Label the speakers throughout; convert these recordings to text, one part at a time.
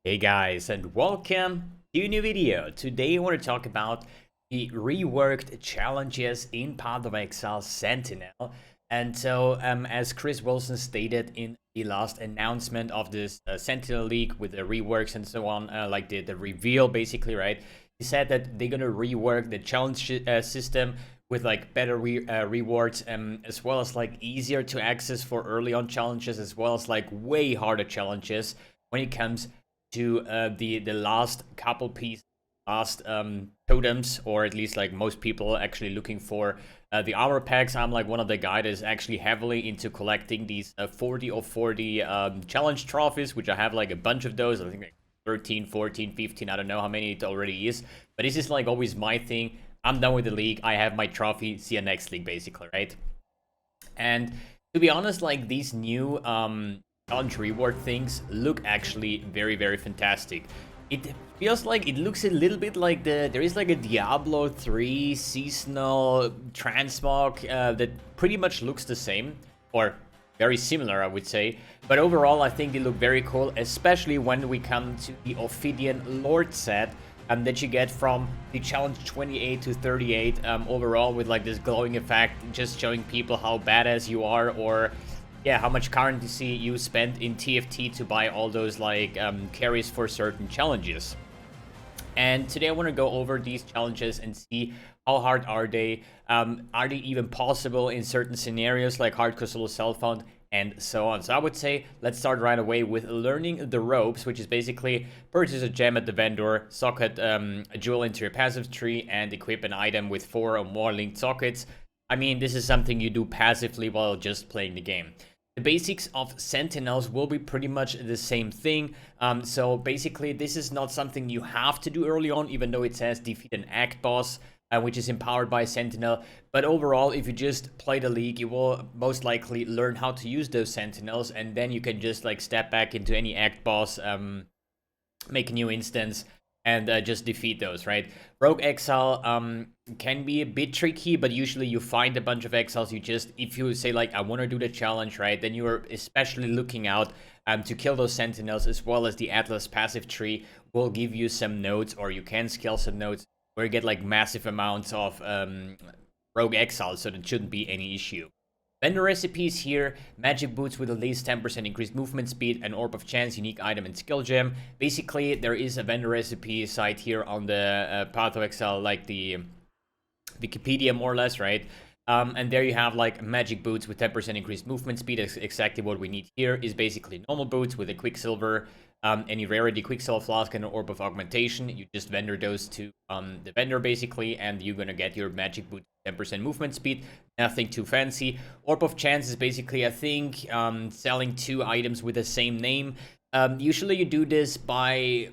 Speaker 1: Hey guys, and welcome to a new video. Today I want to talk about the reworked challenges in Path of Exile Sentinel. And so, as Chris Wilson stated in the last announcement of this Sentinel League with the reworks and so on, like the reveal basically, right? He said that they're gonna rework the challenge system with like better rewards, as well as like easier to access for early on challenges, as well as like way harder challenges when it comes to the last couple pieces, last totems, or at least like most people actually looking for the armor packs. I'm like one of the guys that is actually heavily into collecting these 40 of 40 challenge trophies, which I have like a bunch of those. I think like 13, 14, 15, I don't know how many it already is, but this is like always my thing. I'm done with the league, I have my trophy, see you next league basically, right? And to be honest, like these new challenge reward things look actually very, very fantastic. It feels like it looks a little bit like there is like a Diablo 3 seasonal transmog that pretty much looks the same, or very similar, I would say. But overall, I think they look very cool, especially when we come to the Ophidian Lord set, that you get from the challenge 28 to 38 overall, with like this glowing effect, just showing people how badass you are, or yeah, how much currency you spent in TFT to buy all those like carries for certain challenges. And today I want to go over these challenges and see how hard are they. Are they even possible in certain scenarios like hardcore solo self-found and so on. So I would say let's start right away with learning the ropes, which is basically purchase a gem at the vendor, socket a jewel into your passive tree, and equip an item with 4 or more linked sockets. I mean, this is something you do passively while just playing the game. The basics of Sentinels will be pretty much the same thing. So basically, this is not something you have to do early on, even though it says defeat an act boss, which is empowered by Sentinel. But overall, if you just play the league, you will most likely learn how to use those Sentinels, and then you can just like step back into any act boss, make a new instance, and just defeat those, right? Rogue Exile can be a bit tricky, but usually you find a bunch of Exiles. You just, if you say like, I want to do the challenge, right, then you're especially looking out to kill those Sentinels, as well as the Atlas passive tree will give you some nodes, or you can scale some nodes where you get like massive amounts of Rogue Exile, so that shouldn't be any issue. Vendor recipes here: magic boots with at least 10% increased movement speed, an orb of chance, unique item, and skill gem. Basically, there is a vendor recipe site here on the Path of Exile, like the Wikipedia more or less, right? And there you have like magic boots with 10% increased movement speed. Exactly what we need here is basically normal boots with a quicksilver, any rarity quicksilver flask, and an orb of augmentation. You just vendor those to the vendor basically, and you're gonna get your magic boot 10% movement speed. Nothing too fancy. Orb of chance is basically, I think, selling 2 items with the same name. Usually you do this by,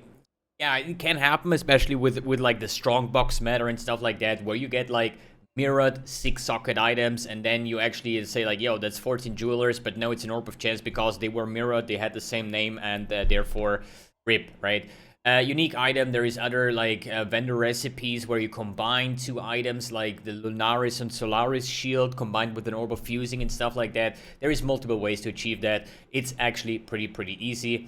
Speaker 1: yeah, it can happen, especially with like the strong box meta and stuff like that, where you get like mirrored 6 socket items, and then you actually say like, yo, that's 14 jewelers, but no, it's an orb of chance because they were mirrored, they had the same name, and therefore rip, right? Unique item, there is other like vendor recipes where you combine 2 items, like the Lunaris and Solaris shield combined with an orb of fusing and stuff like that. There is multiple ways to achieve that. It's actually pretty easy.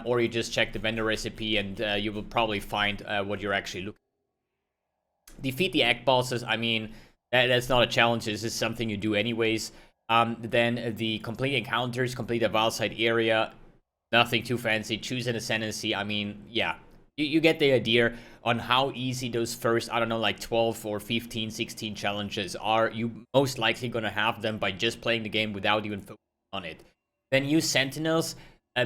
Speaker 1: Or you just check the vendor recipe, and you will probably find what you're actually looking for. Defeat the act bosses, I mean, that's not a challenge, this is something you do anyways. Then the complete encounters, complete a Valside area, nothing too fancy. Choose an ascendancy, I mean, yeah, you get the idea on how easy those first, I don't know, like 12 or 15, 16 challenges are. You most likely gonna have them by just playing the game without even focusing on it. Then use Sentinels.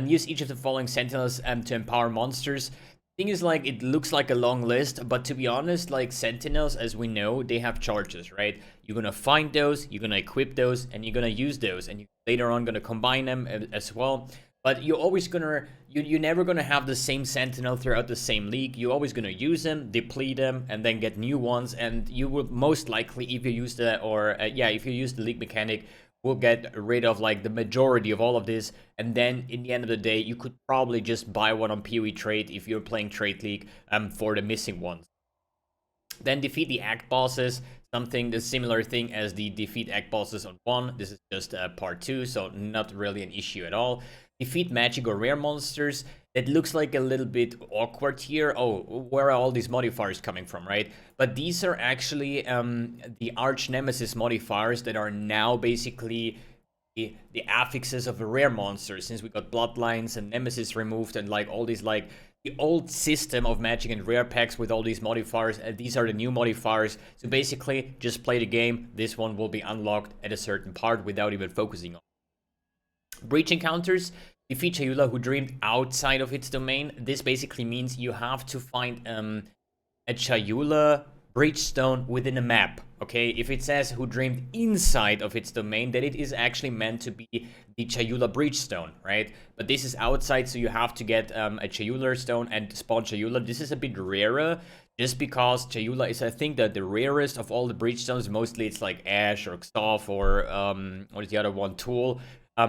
Speaker 1: Use each of the following Sentinels to empower monsters. Thing is, like, it looks like a long list, but to be honest, like, Sentinels, as we know, they have charges, right? You're gonna find those, you're gonna equip those, and you're gonna use those, and you later on gonna combine them as well. But you're always gonna, you're never gonna have the same Sentinel throughout the same league. You're always gonna use them, deplete them, and then get new ones. And you will most likely, if you use the, or if you use the league mechanic, will get rid of like the majority of all of this, and then in the end of the day, you could probably just buy one on PoE Trade if you're playing Trade League for the missing ones. Then defeat the act bosses, something the similar thing as the defeat act bosses on 1. This is just part 2, so not really an issue at all. Defeat magic or rare monsters. that looks like a little bit awkward here. Oh, where are all these modifiers coming from, right? But these are actually the arch nemesis modifiers that are now basically the affixes of a rare monster, since we got bloodlines and nemesis removed and like all these like the old system of magic and rare packs with all these modifiers. These are the new modifiers. So basically just play the game. This one will be unlocked at a certain part without even focusing on breach encounters. Defeat Chayula who dreamed outside of its domain. This basically means you have to find a Chayula Breachstone within a map. Okay, if it says who dreamed inside of its domain, then it is actually meant to be the Chayula Breachstone, right? But this is outside, so you have to get a Chayula stone and spawn Chayula. This is a bit rarer, just because Chayula is, I think, that the rarest of all the Breachstones. Mostly it's like Ash or Xtov or what is the other one, Tool.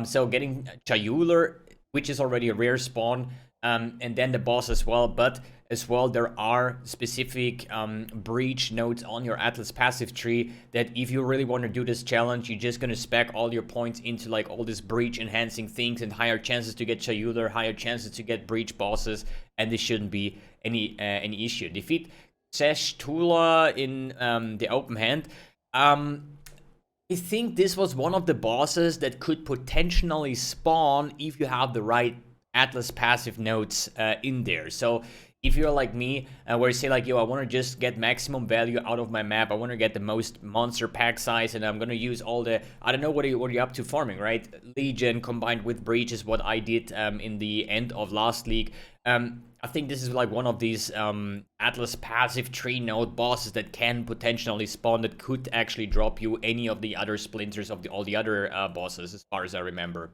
Speaker 1: So getting Chayula, which is already a rare spawn, and then the boss as well. But as well, there are specific breach nodes on your Atlas passive tree that if you really want to do this challenge, you're just going to spec all your points into like all these breach enhancing things and higher chances to get Chayula, higher chances to get breach bosses, and this shouldn't be any issue. Defeat Sesh Tula in the open hand. I think this was one of the bosses that could potentially spawn if you have the right Atlas passive nodes in there. So if you're like me, where you say like, yo, I want to just get maximum value out of my map, I want to get the most monster pack size, and I'm going to use all the, I don't know what you're up to farming, right? Legion combined with Breach is what I did in the end of last league. I think this is like one of these Atlas passive tree node bosses that can potentially spawn, that could actually drop you any of the other splinters of all the other bosses, as far as I remember.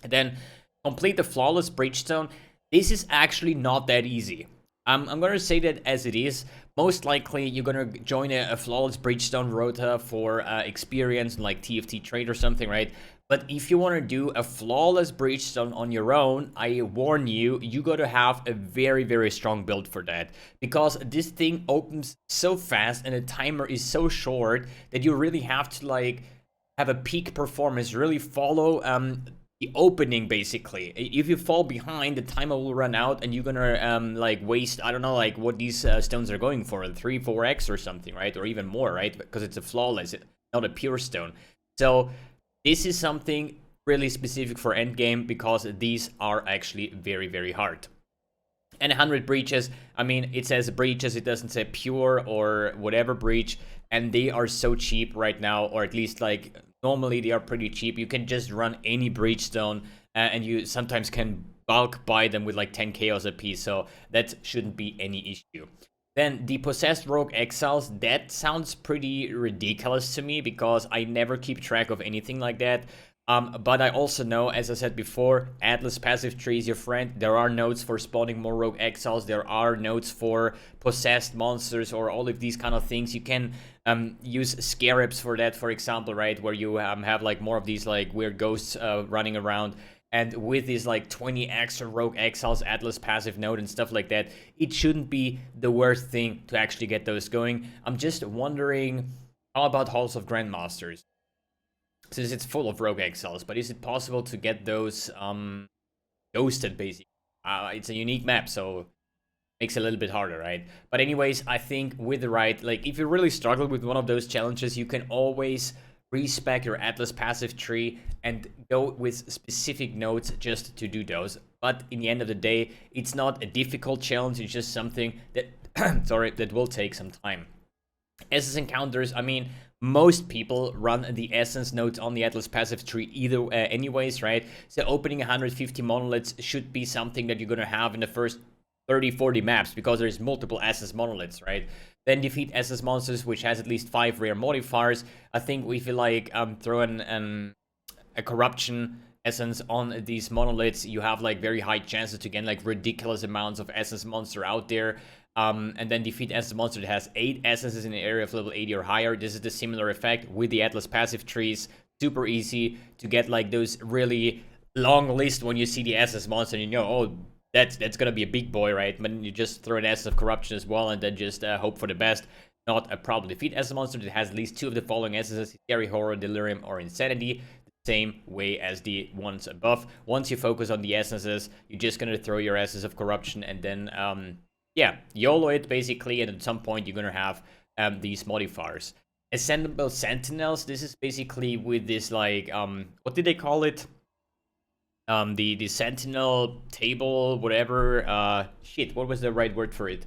Speaker 1: And then complete the Flawless Breachstone. This is actually not that easy. I'm going to say that as it is. Most likely, you're going to join a Flawless Breachstone rota for experience, like TFT trade or something, right? But if you want to do a Flawless Breachstone on your own, I warn you, you got to have a very, very strong build for that. Because this thing opens so fast and the timer is so short that you really have to, like, have a peak performance, really follow the opening, basically. If you fall behind, the timer will run out and you're gonna like waste, I don't know, like what these stones are going for, 3-4x or something, right? Or even more, right? Because it's a flawless, not a pure stone. So this is something really specific for endgame, because these are actually very, very hard. And 100 breaches, I mean, it says breaches, it doesn't say pure or whatever breach, and they are so cheap right now, or at least like normally they are pretty cheap. You can just run any breach stone, and you sometimes can bulk buy them with like 10 chaos a piece, so that shouldn't be any issue. Then the Possessed Rogue Exiles, that sounds pretty ridiculous to me, because I never keep track of anything like that. But I also know, as I said before, Atlas passive tree is your friend. There are nodes for spawning more Rogue Exiles. There are nodes for possessed monsters or all of these kind of things. You can use Scarabs for that, for example, right? Where you have like more of these like weird ghosts running around. And with these like 20 extra Rogue Exiles, Atlas passive node and stuff like that, it shouldn't be the worst thing to actually get those going. I'm just wondering, how about Halls of Grandmasters? Since it's full of Rogue Exiles, but is it possible to get those ghosted, basically? It's a unique map, so makes it a little bit harder, right? But anyways, I think with the right, like, if you really struggle with one of those challenges, you can always respec your Atlas passive tree and go with specific nodes just to do those. But in the end of the day, it's not a difficult challenge, it's just something that, sorry, that will take some time. Essence encounters, I mean, most people run the essence nodes on the Atlas passive tree either anyways, right? So opening 150 monoliths should be something that you're gonna have in the first 30-40 maps, because there's multiple essence monoliths, right? Then defeat essence monsters, which has at least 5 rare modifiers. I think if you like throw a corruption essence on these monoliths, you have like very high chances to get like ridiculous amounts of essence monster out there. And then defeat essence monster that has 8 essences in the area of level 80 or higher. This is the similar effect with the Atlas passive trees. Super easy to get like those really long list when you see the essence monster and you know, oh, that's gonna be a big boy, right? But you just throw an essence of corruption as well and then just hope for the best. Not a problem. Defeat essence monster that has at least 2 of the following essences: Scary Horror, Delirium, or Insanity. same way as the ones above. Once you focus on the essences, you're just gonna throw your essence of corruption and then yeah, YOLO it basically, and at some point you're gonna have these modifiers. Ascendable Sentinels, this is basically with this like what did they call it? The Sentinel table, whatever. Shit, what was the right word for it?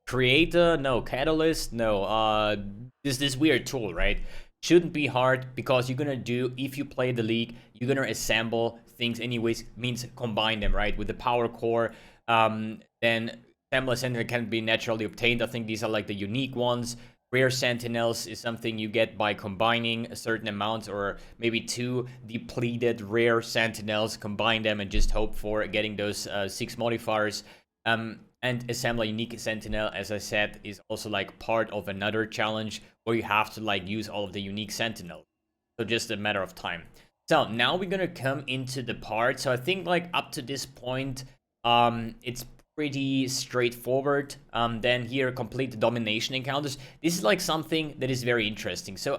Speaker 1: Creator? No. Catalyst? No. This weird tool, right? Shouldn't be hard because you're gonna do, if you play the league, you're gonna assemble things anyways, means combine them, right? With the power core, then Assemble Sentinel can be naturally obtained. I think these are like the unique ones. Rare Sentinels is something you get by combining a certain amount or maybe 2 depleted rare Sentinels, combine them and just hope for getting those 6 modifiers. And assemble a unique Sentinel, as I said, is also like part of another challenge where you have to like use all of the unique Sentinels. So just a matter of time. So now we're gonna come into the part. So I think like up to this point, it's pretty straightforward. Then here, complete the domination encounters. This is like something that is very interesting. So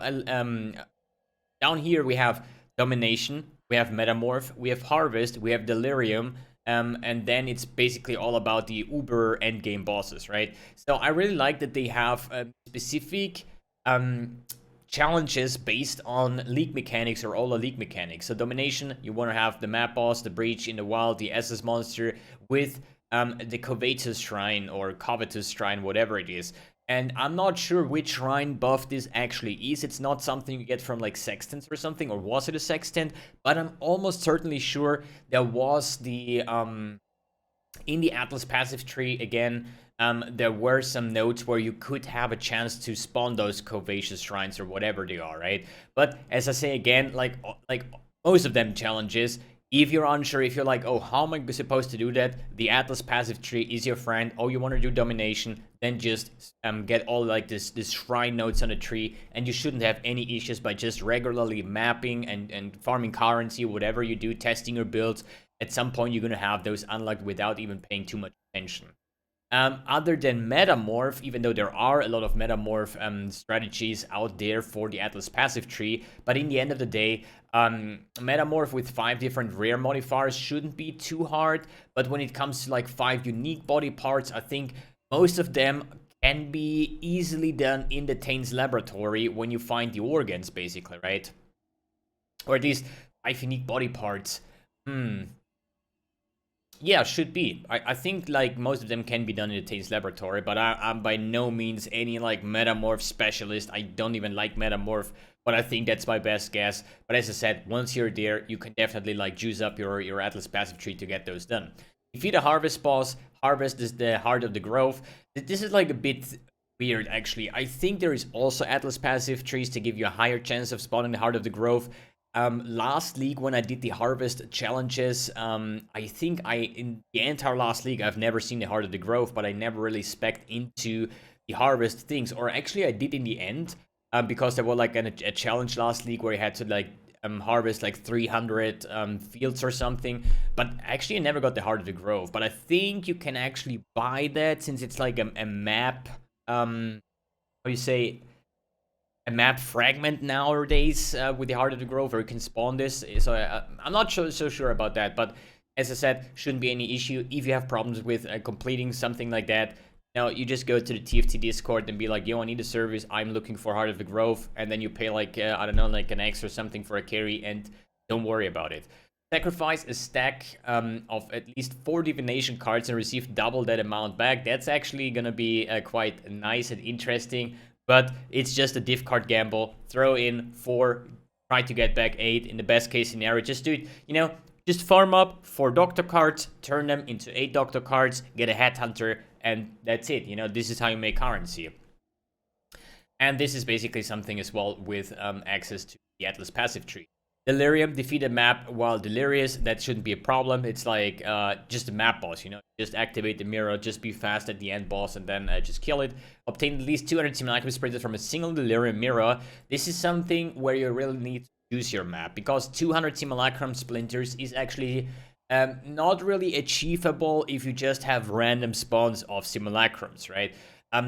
Speaker 1: down here we have domination, we have metamorph, we have harvest, we have delirium, and then it's basically all about the uber endgame bosses, right? So I really like that they have specific challenges based on league mechanics or all the league mechanics. So domination, you want to have the map boss, the breach in the wild, the SS monster with the covetous shrine or covetous shrine, whatever it is. And I'm not sure which shrine buff this actually is. It's not something you get from like sextants or something, or was it a sextant? But I'm almost certainly sure there was the in the Atlas passive tree again. There were some notes where you could have a chance to spawn those covetous shrines or whatever they are, right? But as I say again, like most of them challenges, if you're unsure, if you're like, oh, how am I supposed to do that? The Atlas passive tree is your friend. Oh, you want to do domination? Then just get all like this shrine notes on the tree, and you shouldn't have any issues by just regularly mapping and farming currency, whatever you do, testing your builds. At some point, you're gonna have those unlocked without even paying too much attention. Other than Metamorph, even though there are a lot of Metamorph strategies out there for the Atlas passive tree, but in the end of the day, Metamorph with 5 different rare modifiers shouldn't be too hard, but when it comes to like 5 unique body parts, I think most of them can be easily done in the Tain's laboratory when you find the organs, basically, right? Or at least 5 unique body parts. Yeah, should be. I think like most of them can be done in the Tain's laboratory, but I'm by no means any like metamorph specialist. I don't even like metamorph, but I think that's my best guess. But as I said, once you're there, you can definitely like juice up your Atlas passive tree to get those done. Defeat a harvest boss. Harvest is the heart of the grove. This is like a bit weird actually. I think there is also Atlas passive trees to give you a higher chance of spawning the heart of the grove. Last league when I did the harvest challenges, I think in the entire last league I've never seen the heart of the grove, but I never really spec'd into the harvest things, or actually I did in the end, because there was like a challenge last league where I had to like harvest like 300 fields or something, but actually I never got the heart of the grove. But I think you can actually buy that since it's like a map, how you say, a map fragment nowadays with the Heart of the Grove, where you can spawn this. So I'm not so sure about that, but as I said, shouldn't be any issue. If you have problems with completing something like that, you just go to the TFT Discord and be like, yo, I need a service, I'm looking for Heart of the Grove, and then you pay like, I don't know, like an X or something for a carry, and don't worry about it. Sacrifice a stack of at least 4 divination cards and receive double that amount back. That's actually gonna be quite nice and interesting. But it's just a div card gamble. Throw in 4, try to get back 8 in the best case scenario. Just do it, just farm up 4 doctor cards, turn them into 8 doctor cards, get a headhunter, and that's it. This is how you make currency. And this is basically something as well with access to the Atlas passive tree. Delirium, defeat a map while delirious. That shouldn't be a problem. It's like just a map boss, Just activate the mirror, just be fast at the end boss, and then just kill it. Obtain at least 200 simulacrum sprinkles from a single delirium mirror. This is something where you really need to use your map, because 200 simulacrum splinters is actually not really achievable if you just have random spawns of simulacrums, right?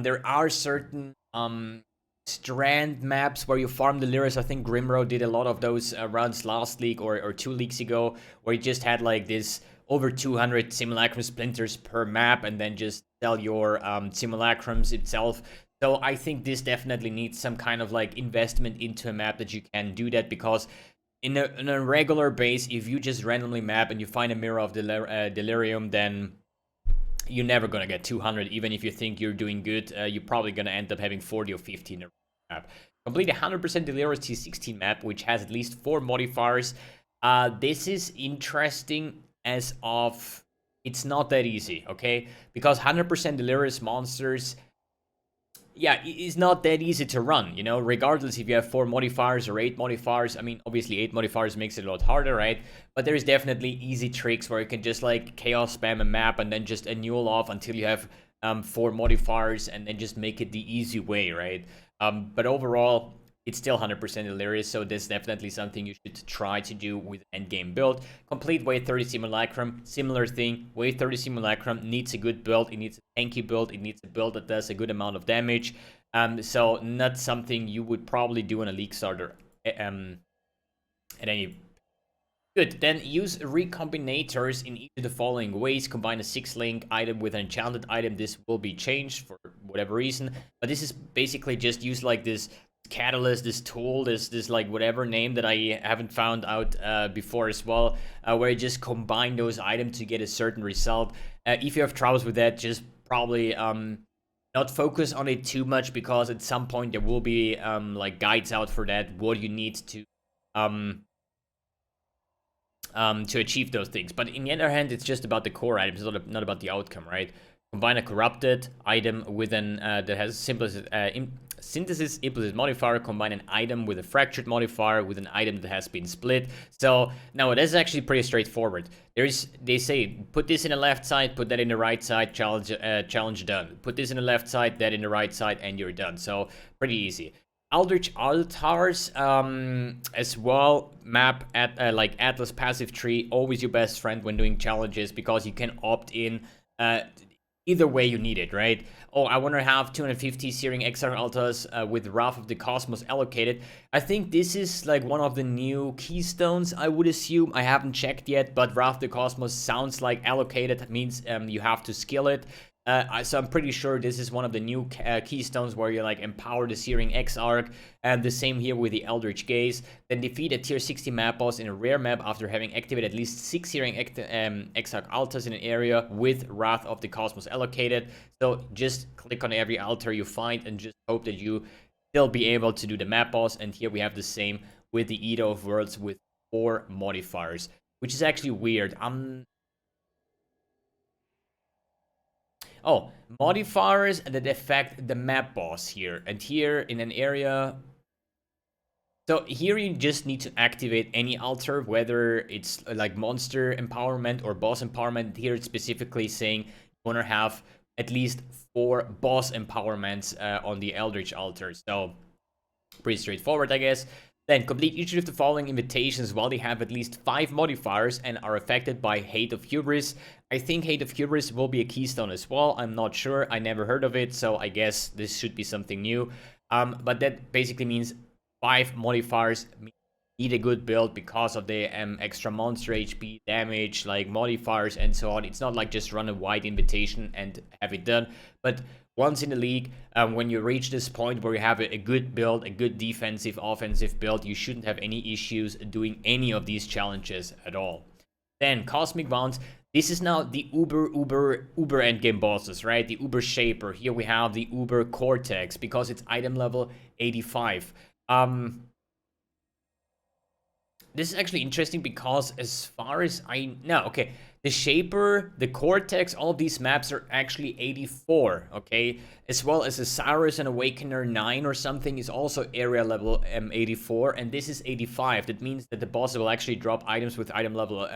Speaker 1: There are certain strand maps where you farm Delirium. I think Grimro did a lot of those runs last league or 2 leagues ago, where you just had like this over 200 simulacrum splinters per map and then just sell your simulacrums itself. So I think this definitely needs some kind of like investment into a map that you can do that, because in a regular base, if you just randomly map and you find a mirror of Delirium, then you're never gonna get 200. Even if you think you're doing good, you're probably gonna end up having 40 or 50 in a map. Complete 100% Delirium T16 map, which has at least 4 modifiers. This is interesting as of it's not that easy, okay? Because 100% Delirious monsters, yeah, it's not that easy to run, you know, regardless if you have 4 modifiers or 8 modifiers. I mean, obviously 8 modifiers makes it a lot harder, right? But there's definitely easy tricks where you can just like chaos spam a map and then just annul off until you have 4 modifiers and then just make it the easy way, right? But overall, it's still 100% hilarious, so this is definitely something you should try to do with endgame build. Complete Wave 30 Simulacrum, similar thing. Wave 30 Simulacrum needs a good build, it needs a tanky build, it needs a build that does a good amount of damage. So not something you would probably do in a league starter at any. Good, then use recombinators in each of the following ways. Combine a 6-link item with an enchanted item. This will be changed for whatever reason, but this is basically just use like this catalyst, this tool, this like whatever name that I haven't found out before as well, where you just combine those items to get a certain result. If you have troubles with that, just probably not focus on it too much, because at some point there will be like guides out for that, what you need to achieve those things. But in the other hand, it's just about the core items, not about the outcome, right? Combine a corrupted item with an that has synthesis implicit modifier. Combine an item with a fractured modifier with an item that has been split. So now it is actually pretty straightforward. They say put this in the left side, put that in the right side, challenge done. Put this in the left side, that in the right side, and you're done. So pretty easy. Eldritch altars as well. Map at like Atlas passive tree, always your best friend when doing challenges, because you can opt in either way you need it, right? Oh, I want to have 250 Searing Exile altars with Wrath of the Cosmos allocated. I think this is like one of the new keystones, I would assume. I haven't checked yet, but Wrath of the Cosmos sounds like allocated. That means you have to skill it. So I'm pretty sure this is one of the new keystones where you like empower the Searing X-Arc, and the same here with the Eldritch Gaze. Then defeat a tier 60 map boss in a rare map after having activated at least 6 Searing X-Arc altars in an area with Wrath of the Cosmos allocated. So just click on every altar you find and just hope that you still be able to do the map boss. And here we have the same with the Eater of Worlds with 4 modifiers, which is actually weird. Oh, modifiers that affect the map boss here. And here in an area. So here you just need to activate any altar, whether it's like monster empowerment or boss empowerment. Here it's specifically saying you want to have at least 4 boss empowerments on the Eldritch altar. So pretty straightforward, I guess. Then complete each of the following invitations while they have at least 5 modifiers and are affected by Hate of Hubris. I think Hate of Hubris will be a keystone as well. I'm not sure. I never heard of it, so I guess this should be something new. But that basically means 5 modifiers need a good build because of the extra monster HP, damage, like modifiers and so on. It's not like just run a wide invitation and have it done. But once in the league, when you reach this point where you have a good build, a good defensive, offensive build, you shouldn't have any issues doing any of these challenges at all. Then Cosmic Wounds. This is now the uber endgame bosses, right? The Uber Shaper. Here we have the Uber Cortex because it's item level 85. This is actually interesting because as far as I know, okay, the Shaper, the Cortex, all of these maps are actually 84, okay? As well as the Cyrus and Awakener 9 or something is also area level 84, and this is 85. That means that the boss will actually drop items with item level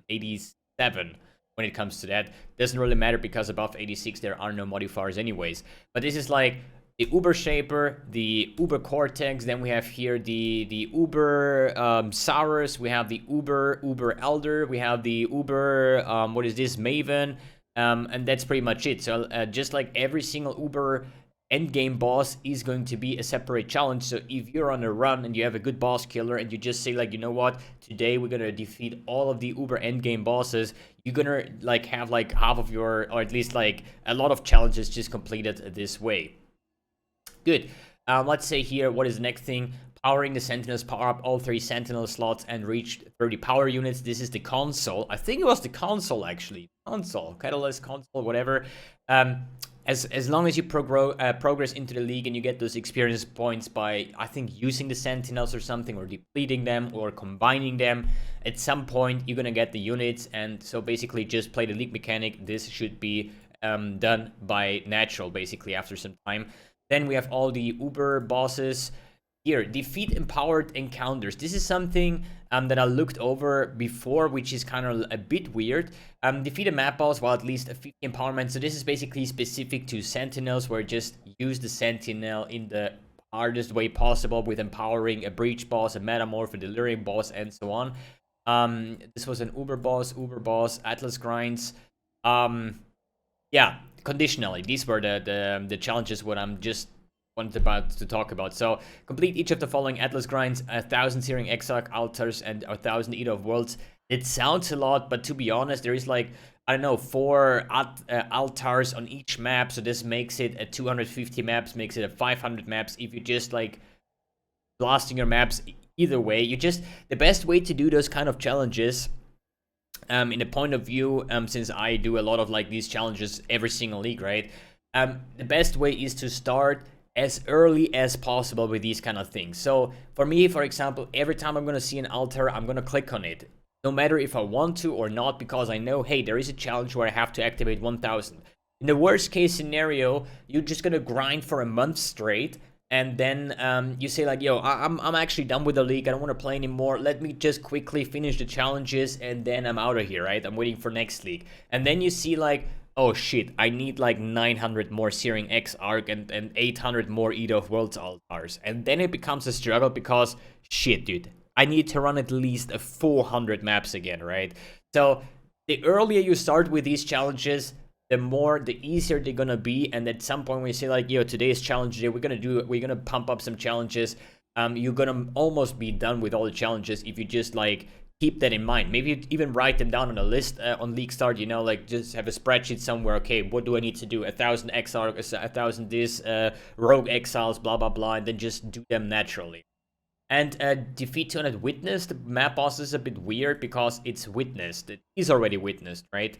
Speaker 1: 87 when it comes to that. Doesn't really matter because above 86 there are no modifiers anyways. But this is like the Uber Shaper, the Uber Cortex, then we have here the Uber Saurus, we have the Uber Elder, we have the Uber, what is this, Maven, and that's pretty much it. So just like every single Uber Endgame boss is going to be a separate challenge. So if you're on a run and you have a good boss killer and you just say like, you know what, today we're gonna defeat all of the uber endgame bosses, you're gonna like have like half of your, or at least like a lot of challenges just completed this way. Good. Let's say here, what is the next thing? Powering the Sentinels, power up all 3 Sentinel slots and reach 30 power units. This is the console. I think it was the console, actually. Console, Catalyst, console, whatever. As long as you progress into the league and you get those experience points by, I think, using the Sentinels or something, or depleting them, or combining them, at some point you're gonna get the units. And so basically just play the league mechanic. This should be done by natural, basically, after some time. Then we have all the Uber bosses. Here, defeat empowered encounters. This is something that I looked over before, which is kind of a bit weird. Defeat a map boss while at least a 50 empowerment. So this is basically specific to Sentinels, where just use the Sentinel in the hardest way possible with empowering a Breach boss, a Metamorph, a Delirium boss, and so on. This was an Uber boss, Atlas Grinds. Yeah, conditionally. These were the challenges what I'm just about to talk about. So complete each of the following Atlas Grinds: 1,000 Searing Exarch altars and 1,000 Eater of Worlds. It sounds a lot, but to be honest, there is like, I don't know, 4 altars on each map. So this makes it a 250 maps, makes it a 500 maps. If you just like blasting your maps either way, the best way to do those kind of challenges, in the point of view, since I do a lot of like these challenges every single league, right? The best way is to start as early as possible with these kind of things. So for me, for example, every time I'm gonna see an altar, I'm gonna click on it, no matter if I want to or not, because I know, hey, there is a challenge where I have to activate 1,000. In the worst case scenario, you're just gonna grind for a month straight, and then you say like, yo, I'm actually done with the league, I don't want to play anymore, let me just quickly finish the challenges and then I'm out of here, right? I'm waiting for next league. And then you see like, oh shit, I need like 900 more Searing Exarch and 800 more Eater of Worlds altars. And then it becomes a struggle because, shit, dude, I need to run at least 400 maps again, right? So the earlier you start with these challenges, the easier they're gonna be. And at some point when you say like, yo, today's challenge day, we're gonna pump up some challenges, you're gonna almost be done with all the challenges if you just like keep that in mind. Maybe you even write them down on a list on League Start, you know, like just have a spreadsheet somewhere. Okay, what do I need to do? 1,000 Exarch, 1,000 this, Rogue Exiles, blah, blah, blah, and then just do them naturally. And defeat 200 Witnessed. The map boss is a bit weird because it's witnessed. It is already witnessed, right?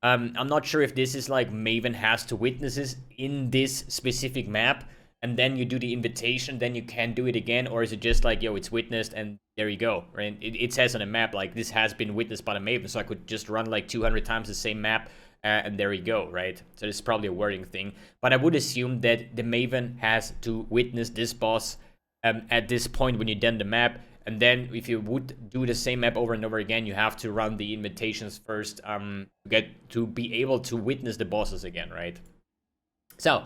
Speaker 1: I'm not sure if this is like Maven has to witnesses in this specific map, and then you do the invitation, then you can do it again, or is it just like, yo, it's witnessed and there you go, right? It says on a map like this has been witnessed by the Maven, so I could just run like 200 times the same map, and there you go, right? So this is probably a wording thing, but I would assume that the Maven has to witness this boss at this point when you done the map, and then if you would do the same map over and over again, you have to run the invitations first to be able to witness the bosses again, right? So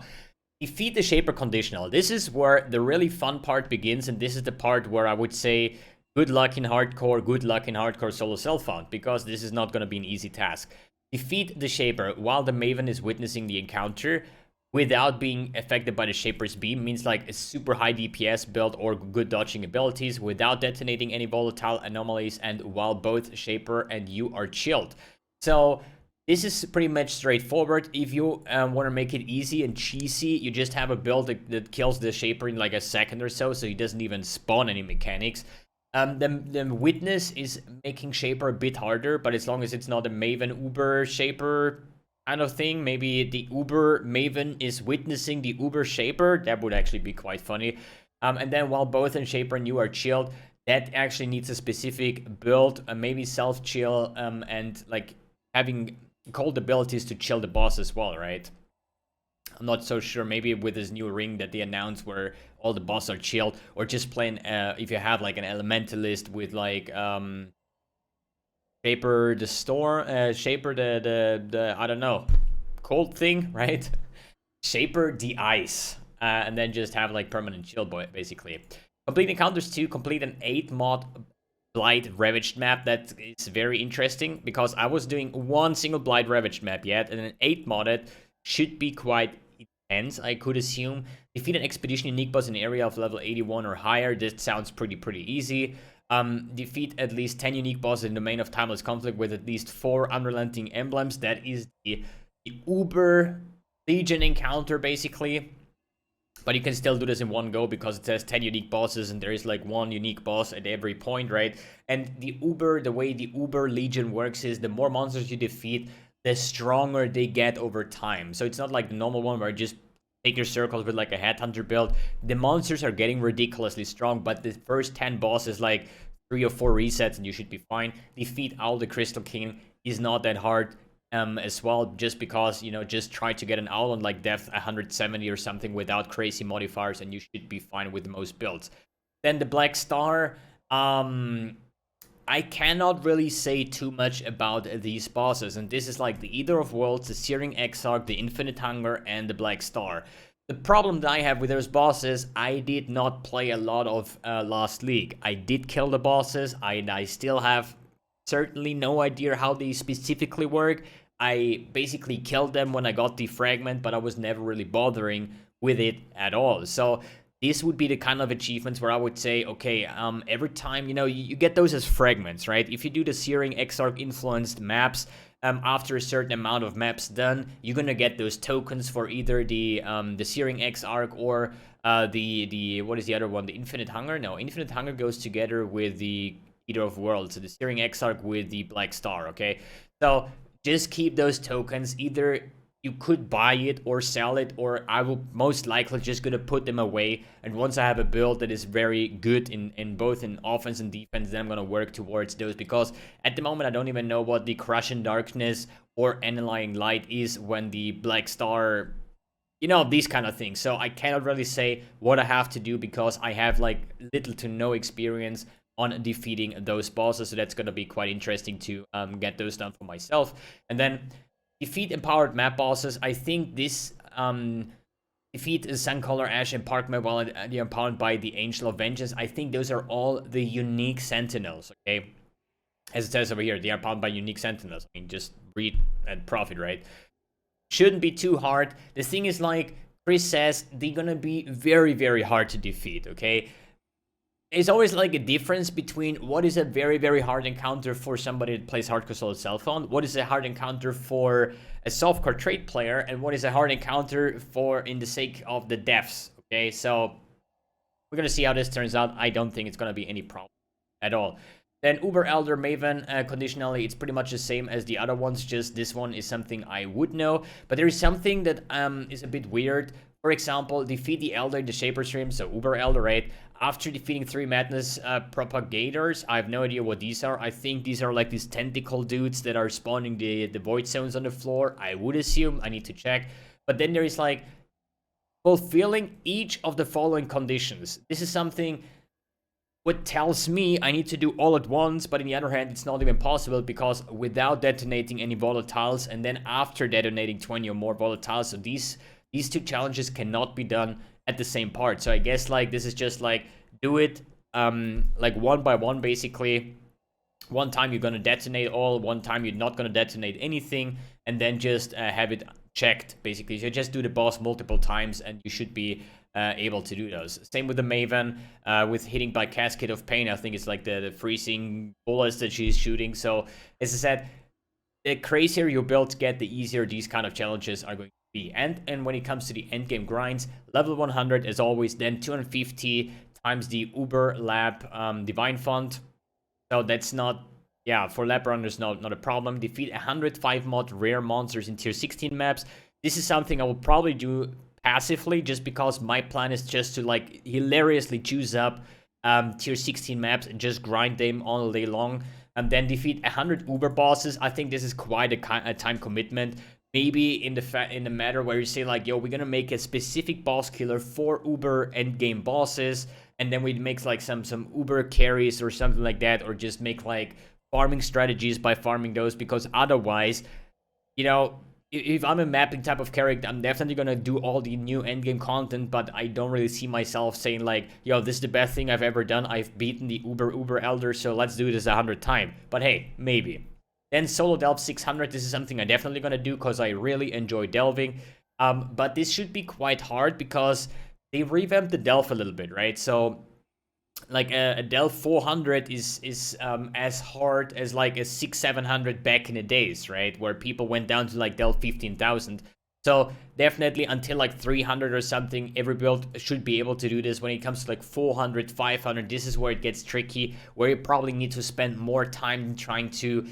Speaker 1: defeat the Shaper Conditional. This is where the really fun part begins, and this is the part where I would say good luck in hardcore solo self-found, because this is not going to be an easy task. Defeat the Shaper while the Maven is witnessing the encounter without being affected by the Shaper's beam. Means like a super high DPS build or good dodging abilities without detonating any volatile anomalies, and while both Shaper and you are chilled. So this is pretty much straightforward. If you want to make it easy and cheesy, you just have a build that kills the Shaper in like a second or so he doesn't even spawn any mechanics. The Witness is making Shaper a bit harder, but as long as it's not a Maven Uber Shaper kind of thing, maybe the Uber Maven is witnessing the Uber Shaper, that would actually be quite funny. And then while both in Shaper and you are chilled, that actually needs a specific build, maybe self-chill, and like having cold abilities to chill the boss as well, right? I'm not so sure, maybe with this new ring that they announced where all the bosses are chilled, or just plain if you have like an elementalist with like Shaper the Storm, Shaper the I don't know, cold thing, right? Shaper the Ice, and then just have like permanent chill, basically. Complete encounters 2, complete an 8 mod Blight Ravaged map. That is very interesting because I was doing one single Blight Ravaged map yet, and an 8 modded should be quite 10s, I could assume. Defeat an expedition unique boss in an area of level 81 or higher. This sounds pretty easy. Defeat at least 10 unique bosses in the domain of timeless conflict with at least 4 unrelenting emblems. That is the Uber Legion encounter, basically. But you can still do this in one go because it says 10 unique bosses and there is like 1 unique boss at every point, right? And the way the Uber Legion works is the more monsters you defeat, the stronger they get over time. So it's not like the normal one where you just take your circles with like a headhunter build. The monsters are getting ridiculously strong, but the first 10 bosses, like 3 or 4 resets and you should be fine. Defeat Owl the Crystal King is not that hard. As well, just because, you know, just try to get an owl on like depth 170 or something without crazy modifiers and you should be fine with most builds. Then the Black Star, I cannot really say too much about these bosses, and this is like the Eater of Worlds, the Searing Exarch, the Infinite Hunger, and the Black Star. The problem that I have with those bosses, I did not play a lot of Last League. I did kill the bosses, I still have certainly no idea how they specifically work. I basically killed them when I got the fragment, but I was never really bothering with it at all. So this would be the kind of achievements where I would say, okay, every time, you know, you get those as fragments, right? If you do the Searing Exarch influenced maps, after a certain amount of maps done, you're gonna get those tokens for either the Searing Exarch or the what is the other one? The Infinite Hunger? No, Infinite Hunger goes together with the Eater of Worlds, so the Searing Exarch with the Black Star, okay? So just keep those tokens. Either you could buy it or sell it, or I will most likely just gonna put them away. And once I have a build that is very good in both in offense and defense, then I'm gonna work towards those, because at the moment I don't even know what the Crush in Darkness or Analyzing Light is when the Black Star, you know, these kind of things. So I cannot really say what I have to do because I have like little to no experience on defeating those bosses, so that's going to be quite interesting to get those done for myself. And then defeat empowered map bosses. I think this defeat Suncolor, Ash, and Park Map while they're empowered by the Angel of Vengeance. I think those are all the unique Sentinels, okay? As it says over here, they are empowered by unique Sentinels. I mean, just read and profit, right? Shouldn't be too hard. The thing is, like Chris says, they're going to be very hard to defeat, okay? There's always like a difference between what is a very hard encounter for somebody that plays hardcore solo cell phone, what is a hard encounter for a softcore trade player, and what is a hard encounter for in the sake of the devs. Okay, so we're gonna see how this turns out. I don't think it's gonna be any problem at all. Then Uber Elder Maven, conditionally, it's pretty much the same as the other ones, just this one is something I would know. But there is something that is a bit weird. For example, defeat the Elder in the Shaper Stream, so Uber Elder, right? After defeating 3 Madness Propagators, I have no idea what these are. I think these are like these tentacle dudes that are spawning the void zones on the floor. I would assume, I need to check. But then there is like, fulfilling each of the following conditions. This is something what tells me I need to do all at once, but on the other hand, it's not even possible because without detonating any volatiles, and then after detonating 20 or more volatiles, so these 2 challenges cannot be done at the same part. So I guess like this is just like do it like one by one, basically. One time you're gonna detonate all, one time you're not gonna detonate anything, and then just have it checked, basically. So just do the boss multiple times and you should be able to do those. Same with the Maven, with hitting by Cascade of Pain. I think it's like the freezing bullets that she's shooting. So as I said, the crazier your builds get, the easier these kind of challenges are going to be. And when it comes to the endgame grinds, level 100 as always, then 250 times the Uber Lab Divine Font. So that's not, yeah, for lab runners, not a problem. Defeat 105 mod rare monsters in tier 16 maps. This is something I will probably do passively, just because my plan is just to like hilariously choose up tier 16 maps and just grind them all day long. And then defeat 100 Uber bosses. I think this is quite a time commitment. Maybe in the matter where you say like, yo, we're gonna make a specific boss killer for Uber endgame bosses, and then we make like some Uber carries or something like that, or just make like farming strategies by farming those, because otherwise, you know, if I'm a mapping type of character, I'm definitely gonna do all the new endgame content, but I don't really see myself saying like, yo, this is the best thing I've ever done. I've beaten the Uber Elder, so let's do this 100 times. But hey, maybe. Then Solo Delve 600, this is something I'm definitely gonna do because I really enjoy delving. But this should be quite hard because they revamped the Delph a little bit, right? So like a Delph 400 is as hard as like a 600-700 back in the days, right? Where people went down to like Delph 15,000. So definitely until like 300 or something, every build should be able to do this. When it comes to like 400, 500, this is where it gets tricky, where you probably need to spend more time trying to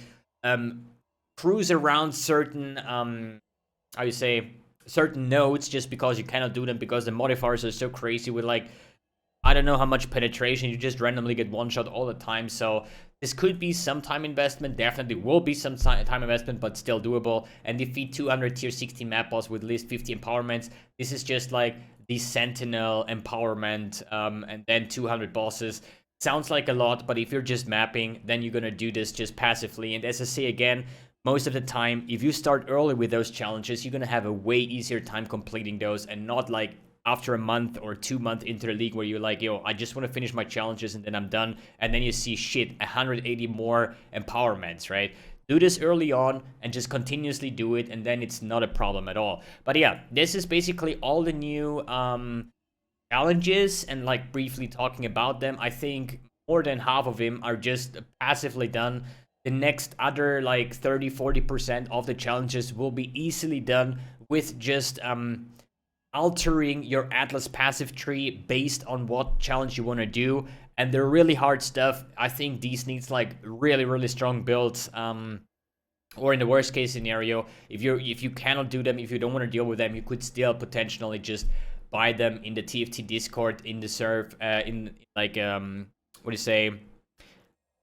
Speaker 1: cruise around certain, how you say, certain nodes, just because you cannot do them because the modifiers are so crazy with like, I don't know how much penetration, you just randomly get one shot all the time. So this could be some time investment, definitely will be some time investment, but still doable. And defeat 200 tier 16 map boss with at least 50 empowerments. This is just like the Sentinel empowerment, and then 200 bosses. Sounds like a lot, but if you're just mapping, then you're gonna do this just passively. And as I say again, most of the time, if you start early with those challenges, you're gonna have a way easier time completing those, and not like after a month or 2 months into the league where you're like, yo, I just want to finish my challenges and then I'm done. And then you see shit, 180 more empowerments, right? Do this early on and just continuously do it, and then it's not a problem at all. But yeah, this is basically all the new challenges, and like briefly talking about them. I think more than half of them are just passively done. The next other like 30-40% of the challenges will be easily done with just altering your Atlas passive tree based on what challenge you want to do. And they're really hard stuff. I think these needs like really strong builds. Or in the worst case scenario, if you cannot do them, if you don't want to deal with them, you could still potentially just buy them in the TFT Discord, in the serve, in like what do you say,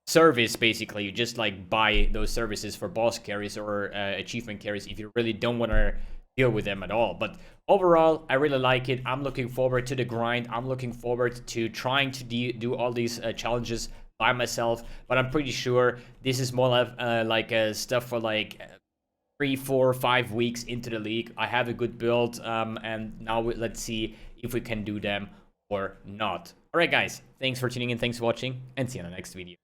Speaker 1: service. Basically, you just like buy those services for boss carries or achievement carries if you really don't want to deal with them at all. But overall, I really like it. I'm looking forward to the grind. I'm looking forward to trying to do all these challenges by myself. But I'm pretty sure this is more like stuff for like 3, 4, 5 weeks into the league. I have a good build, and now let's see if we can do them or not. All right, guys. Thanks for tuning in. Thanks for watching, and see you in the next video.